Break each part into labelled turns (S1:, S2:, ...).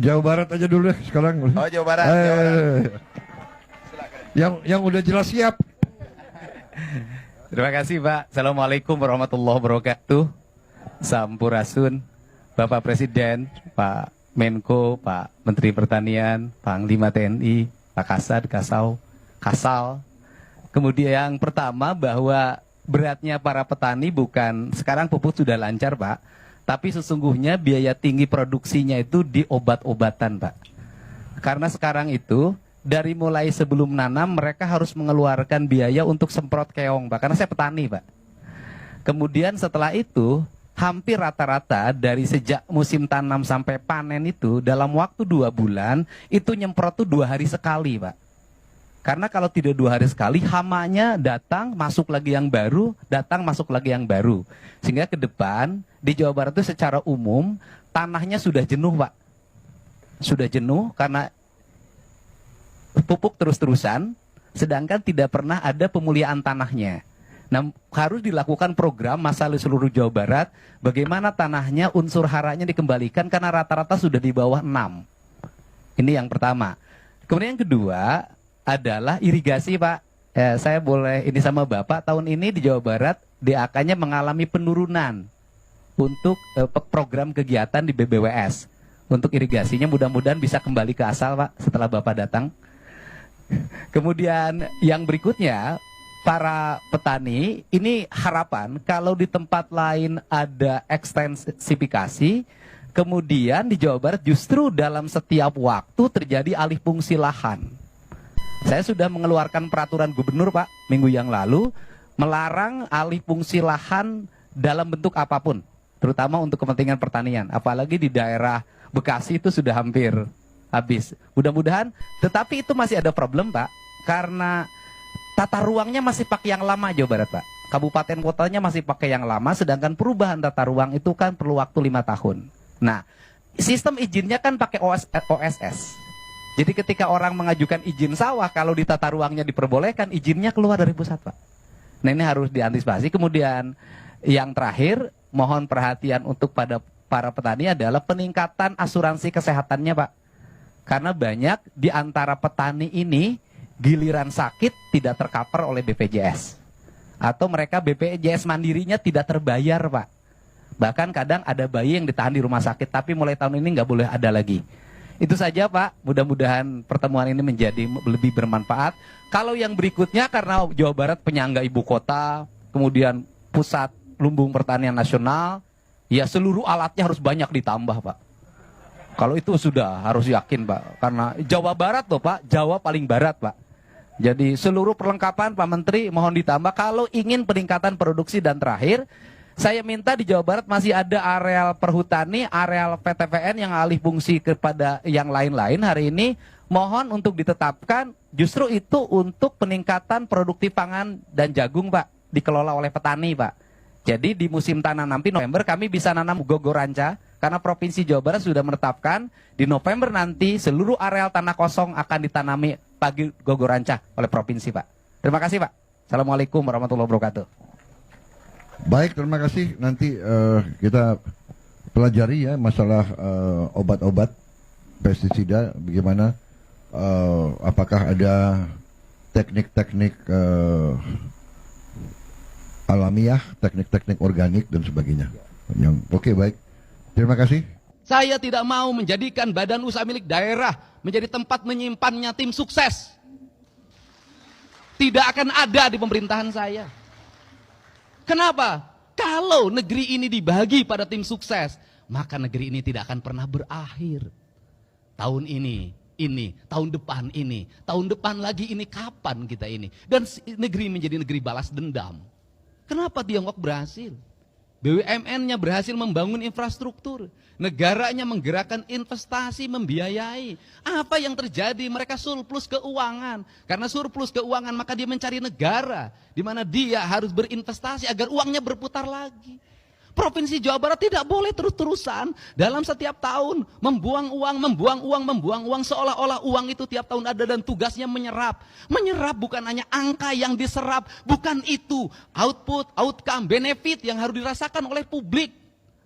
S1: Jawa Barat aja dulu deh sekarang.
S2: Oh, Jawa Barat. Jawa Barat.
S1: Yang udah jelas siap.
S3: Terima kasih Pak. Assalamualaikum warahmatullahi wabarakatuh. Sampurasun, Bapak Presiden, Pak Menko, Pak Menteri Pertanian, Panglima TNI, Pak Kasad, Kasal. Kemudian yang pertama bahwa beratnya para petani bukan sekarang pupuk sudah lancar Pak, tapi sesungguhnya biaya tinggi produksinya itu di obat-obatan Pak. Karena sekarang itu dari mulai sebelum nanam mereka harus mengeluarkan biaya untuk semprot keong Pak, karena saya petani Pak. Kemudian setelah itu hampir rata-rata dari sejak musim tanam sampai panen itu dalam waktu 2 bulan itu nyemprot tuh 2 hari sekali Pak. Karena kalau tidak 2 hari sekali hamanya datang masuk lagi yang baru, datang masuk lagi yang baru. Sehingga ke depan di Jawa Barat itu secara umum tanahnya sudah jenuh Pak. Sudah jenuh karena pupuk terus-terusan, sedangkan tidak pernah ada pemuliaan tanahnya. Nah, harus dilakukan program masalah seluruh Jawa Barat, bagaimana tanahnya unsur haranya dikembalikan karena rata-rata sudah di bawah 6. Ini yang pertama. Kemudian yang kedua adalah irigasi Pak. Saya boleh ini sama Bapak, tahun ini di Jawa Barat DAK-nya mengalami penurunan untuk program kegiatan di BBWS. Untuk irigasinya mudah-mudahan bisa kembali ke asal Pak setelah Bapak datang. Kemudian yang berikutnya, para petani ini harapan kalau di tempat lain ada ekstensifikasi, kemudian di Jawa Barat justru dalam setiap waktu terjadi alih fungsi lahan. Saya sudah mengeluarkan peraturan gubernur Pak minggu yang lalu melarang alih fungsi lahan dalam bentuk apapun, terutama untuk kepentingan pertanian. Apalagi di daerah Bekasi itu sudah hampir habis. Mudah-mudahan, tetapi itu masih ada problem Pak, karena tata ruangnya masih pakai yang lama Jawa Barat Pak. Kabupaten kotanya masih pakai yang lama, sedangkan perubahan tata ruang itu kan perlu waktu 5 tahun. Nah, sistem izinnya kan pakai OSS. Jadi ketika orang mengajukan izin sawah, kalau di tata ruangnya diperbolehkan, izinnya keluar dari pusat Pak. Nah ini harus diantisipasi. Kemudian yang terakhir, mohon perhatian untuk pada para petani adalah peningkatan asuransi kesehatannya Pak. Karena banyak di antara petani ini, giliran sakit tidak tercover oleh BPJS. Atau mereka BPJS mandirinya tidak terbayar Pak. Bahkan kadang ada bayi yang ditahan di rumah sakit, tapi mulai tahun ini nggak boleh ada lagi. Itu saja Pak, mudah-mudahan pertemuan ini menjadi lebih bermanfaat. Kalau yang berikutnya karena Jawa Barat penyangga ibu kota, kemudian pusat lumbung pertanian nasional, ya seluruh alatnya harus banyak ditambah Pak. Kalau itu sudah harus yakin Pak, karena Jawa Barat loh Pak, Jawa paling barat Pak. Jadi seluruh perlengkapan Pak Menteri mohon ditambah kalau ingin peningkatan produksi. Dan terakhir, saya minta di Jawa Barat masih ada areal perhutani, areal PTPN yang alih fungsi kepada yang lain-lain hari ini. Mohon untuk ditetapkan justru itu untuk peningkatan produktif pangan dan jagung Pak, dikelola oleh petani Pak. Jadi di musim tanam nanti November kami bisa nanam gogoranca, karena Provinsi Jawa Barat sudah menetapkan di November nanti seluruh areal tanah kosong akan ditanami pagi gogoranca oleh Provinsi Pak. Terima kasih Pak. Assalamualaikum warahmatullahi wabarakatuh.
S1: Baik, terima kasih. Nanti kita pelajari ya masalah obat-obat pestisida, bagaimana apakah ada teknik-teknik alamiah, teknik-teknik organik dan sebagainya. Oke, baik. Terima kasih.
S4: Saya tidak mau menjadikan badan usaha milik daerah menjadi tempat menyimpannya tim sukses. Tidak akan ada di pemerintahan saya. Kenapa? Kalau negeri ini dibagi pada tim sukses, maka negeri ini tidak akan pernah berakhir. Tahun ini, tahun depan lagi ini, kapan kita ini? Dan negeri menjadi negeri balas dendam. Kenapa Tiongkok berhasil? BUMN-nya berhasil membangun infrastruktur. Negaranya menggerakkan investasi, membiayai. Apa yang terjadi? Mereka surplus keuangan. Karena surplus keuangan maka dia mencari negara di mana dia harus berinvestasi agar uangnya berputar lagi. Provinsi Jawa Barat tidak boleh terus-terusan dalam setiap tahun membuang uang seolah-olah uang itu tiap tahun ada dan tugasnya menyerap. Menyerap bukan hanya angka yang diserap, bukan itu output, outcome, benefit yang harus dirasakan oleh publik.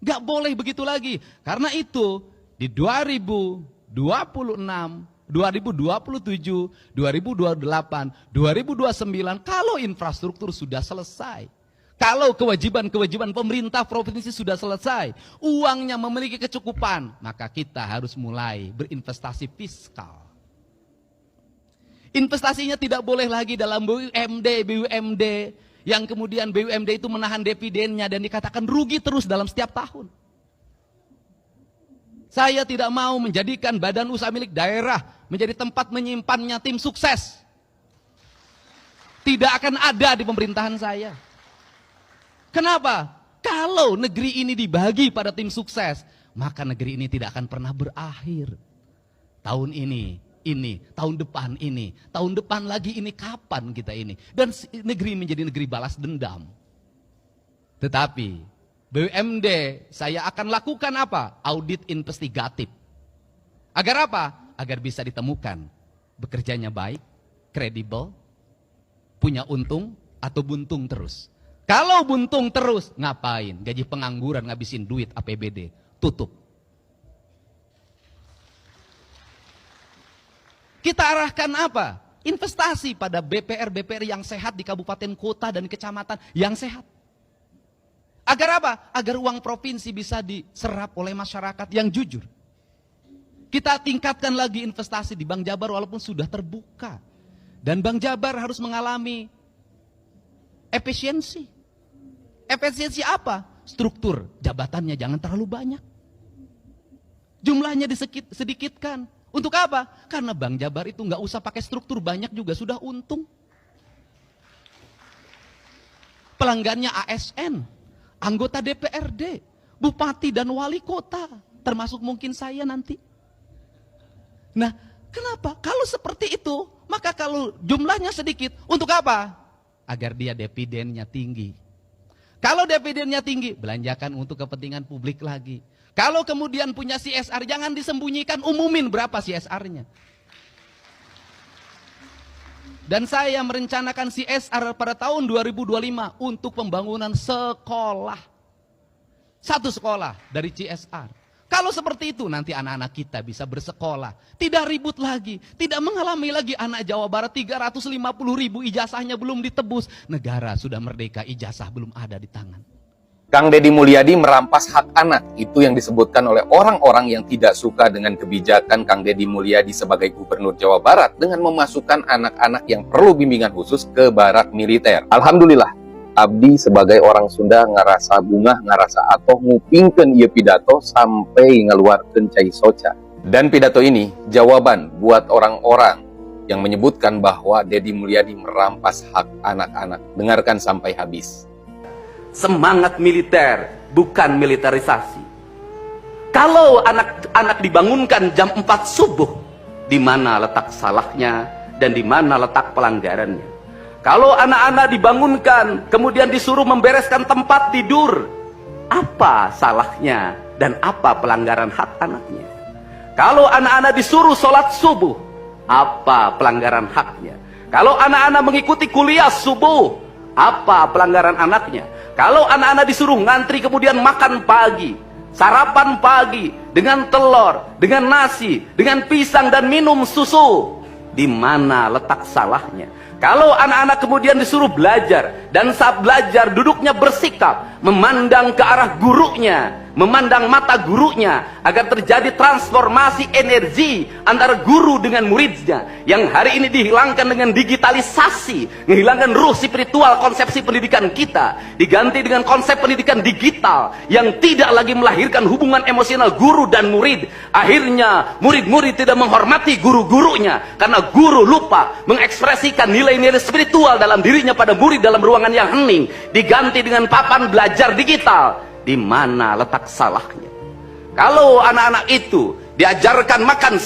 S4: Gak boleh begitu lagi. Karena itu di 2026, 2027, 2028, 2029, kalau infrastruktur sudah selesai, kalau kewajiban-kewajiban pemerintah provinsi sudah selesai, uangnya memiliki kecukupan, maka kita harus mulai berinvestasi fiskal. Investasinya tidak boleh lagi dalam BUMD, yang kemudian BUMD itu menahan dividennya dan dikatakan rugi terus dalam setiap tahun. Saya tidak mau menjadikan badan usaha milik daerah menjadi tempat menyimpannya tim sukses. Tidak akan ada di pemerintahan saya. Kenapa? Kalau negeri ini dibagi pada tim sukses, maka negeri ini tidak akan pernah berakhir. Tahun ini, tahun depan lagi ini, kapan kita ini? Dan negeri menjadi negeri balas dendam. Tetapi BUMD saya akan lakukan apa? Audit investigatif. Agar apa? Agar bisa ditemukan bekerjanya baik, kredibel, punya untung atau buntung terus. Kalau buntung terus, ngapain? Gaji pengangguran, ngabisin duit APBD, tutup. Kita arahkan apa? Investasi pada BPR yang sehat di kabupaten kota dan kecamatan yang sehat. Agar apa? Agar uang provinsi bisa diserap oleh masyarakat yang jujur. Kita tingkatkan lagi investasi di Bank Jabar walaupun sudah terbuka. Dan Bank Jabar harus mengalami efisiensi. Efisiensi apa? Struktur jabatannya jangan terlalu banyak. Jumlahnya sedikitkan. Untuk apa? Karena Bank Jabar itu nggak usah pakai struktur banyak juga sudah untung. Pelanggannya ASN, anggota DPRD, bupati dan wali kota, termasuk mungkin saya nanti. Nah, kenapa? Kalau seperti itu, maka kalau jumlahnya sedikit, untuk apa? Agar dia dividennya tinggi. Kalau dividennya tinggi, belanjakan untuk kepentingan publik lagi. Kalau kemudian punya CSR, jangan disembunyikan, umumin berapa CSR-nya. Dan saya merencanakan CSR pada tahun 2025 untuk pembangunan sekolah. Satu sekolah dari CSR. Kalau seperti itu nanti anak-anak kita bisa bersekolah. Tidak ribut lagi. Tidak mengalami lagi anak Jawa Barat 350.000 ijazahnya belum ditebus. Negara sudah merdeka, ijazah belum ada di tangan.
S2: Kang Deddy Mulyadi merampas hak anak. Itu yang disebutkan oleh orang-orang yang tidak suka dengan kebijakan Kang Deddy Mulyadi sebagai Gubernur Jawa Barat dengan memasukkan anak-anak yang perlu bimbingan khusus ke barak militer. Alhamdulillah, abdi sebagai orang Sunda ngarasa bungah, ngarasa atoh ngupingkeun ieu pidato sampai ngeluarkeun cai soca. Dan pidato ini jawaban buat orang-orang yang menyebutkan bahwa Deddy Mulyadi merampas hak anak-anak. Dengarkan sampai habis.
S5: Semangat militer, bukan militerisasi. Kalau anak-anak dibangunkan jam 4 subuh, di mana letak salahnya dan di mana letak pelanggarannya? Kalau anak-anak dibangunkan, kemudian disuruh membereskan tempat tidur, apa salahnya dan apa pelanggaran hak anaknya? Kalau anak-anak disuruh sholat subuh, apa pelanggaran haknya? Kalau anak-anak mengikuti kuliah subuh, apa pelanggaran anaknya? Kalau anak-anak disuruh ngantri kemudian makan pagi, sarapan pagi dengan telur, dengan nasi, dengan pisang dan minum susu, di mana letak salahnya? Kalau anak-anak kemudian disuruh belajar dan saat belajar duduknya bersikap memandang ke arah gurunya, memandang mata gurunya agar terjadi transformasi energi antara guru dengan muridnya yang hari ini dihilangkan dengan digitalisasi, menghilangkan ruh spiritual konsepsi pendidikan kita, diganti dengan konsep pendidikan digital yang tidak lagi melahirkan hubungan emosional guru dan murid. Akhirnya murid-murid tidak menghormati guru-gurunya karena guru lupa mengekspresikan nilai-nilai spiritual dalam dirinya pada murid dalam ruangan yang hening, diganti dengan papan belajar digital. Di mana letak salahnya? Kalau anak-anak itu diajarkan makan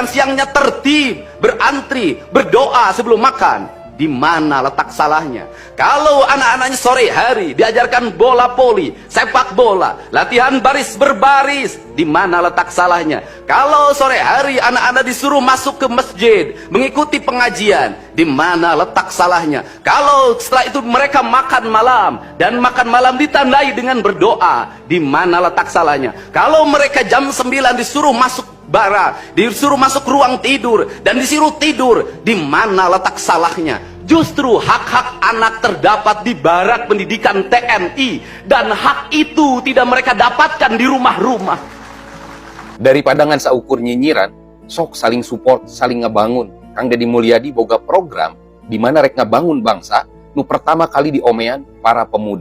S5: siangnya tertib, berantri, berdoa sebelum makan, di mana letak salahnya? Kalau anak-anaknya sore hari diajarkan bola voli, sepak bola, latihan baris berbaris, di mana letak salahnya? Kalau sore hari anak-anak disuruh masuk ke masjid, mengikuti pengajian, di mana letak salahnya? Kalau setelah itu mereka makan malam, dan makan malam ditandai dengan berdoa, di mana letak salahnya? Kalau mereka jam 9 disuruh masuk bara, disuruh masuk ruang tidur, dan disuruh tidur, di mana letak salahnya? Justru hak-hak anak terdapat di barak pendidikan TNI, dan hak itu tidak mereka dapatkan di rumah-rumah.
S2: Dari padangan saukur nyinyiran, sok saling support, saling ngebangun. Kang Deddy Mulyadi boga program di mana rek ngebangun bangsa, nu pertama kali diomean para pemuda.